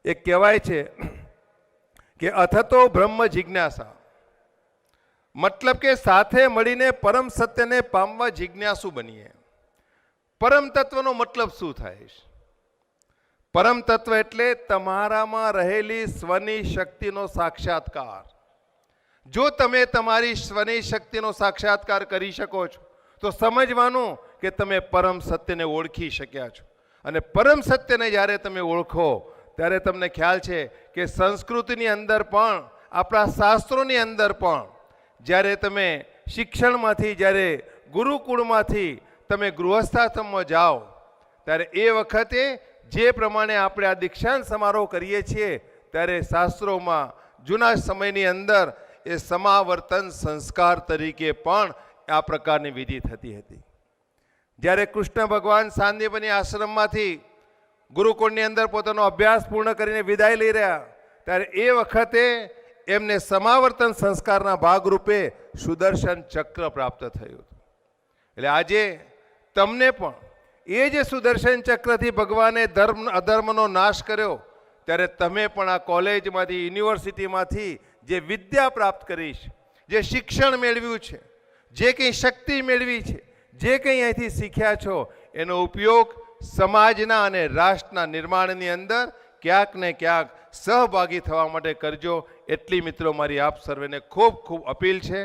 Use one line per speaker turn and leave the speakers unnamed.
એક કહેવાય છે કે અથતો બ્રહ્મ જિજ્ઞાસા, મતલબ કે સાથે મળીને પરમ સત્યને પામવા જિજ્ઞાસુ બનીએ. પરમ તત્વનો મતલબ શું થાય? પરમ તત્વ એટલે તમારામાં રહેલી સ્વની શક્તિનો સાક્ષાત્કાર. જો તમે તમારી સ્વની શક્તિનો સાક્ષાત્કાર કરી શકો છો તો સમજવાનું કે તમે પરમ સત્યને ઓળખી શક્યા છો. અને પરમ સત્યને જ્યારે તમે ઓળખો ત્યારે તમને ખ્યાલ છે કે સંસ્કૃતિની અંદર પણ, આપણા શાસ્ત્રોની અંદર પણ, જ્યારે તમે શિક્ષણમાંથી, જ્યારે ગુરુકુળમાંથી તમે ગૃહસ્થાશ્રમમાં જાઓ ત્યારે એ વખતે જે પ્રમાણે આપણે આ દીક્ષાંત સમારોહ કરીએ છીએ ત્યારે શાસ્ત્રોમાં જૂના સમયની અંદર એ સમાવર્તન સંસ્કાર તરીકે પણ આ પ્રકારની વિધિ થતી હતી. જ્યારે કૃષ્ણ ભગવાન સાંદીપની આશ્રમમાંથી ગુરુકુળની અંદર પોતાનો અભ્યાસ પૂર્ણ કરીને વિદાય લઈ રહ્યા ત્યારે એ વખતે એમને સમાવર્તન સંસ્કારના ભાગરૂપે સુદર્શન ચક્ર પ્રાપ્ત થયું હતું. એટલે આજે તમને પણ એ જે સુદર્શન ચક્રથી ભગવાને ધર્મ અધર્મનો નાશ કર્યો ત્યારે તમે પણ આ કોલેજમાંથી, યુનિવર્સિટીમાંથી જે વિદ્યા પ્રાપ્ત કરી છે, જે શિક્ષણ મેળવ્યું છે, જે કંઈ શક્તિ મેળવી છે, જે કંઈ અહીંથી શીખ્યા છો એનો ઉપયોગ સમાજના અને રાષ્ટ્રના નિર્માણની અંદર ક્યાંક ને ક્યાંક સહભાગી થવા માટે કરજો. એટલી મિત્રો મારી આપ સર્વેને ખૂબ ખૂબ અપીલ છે.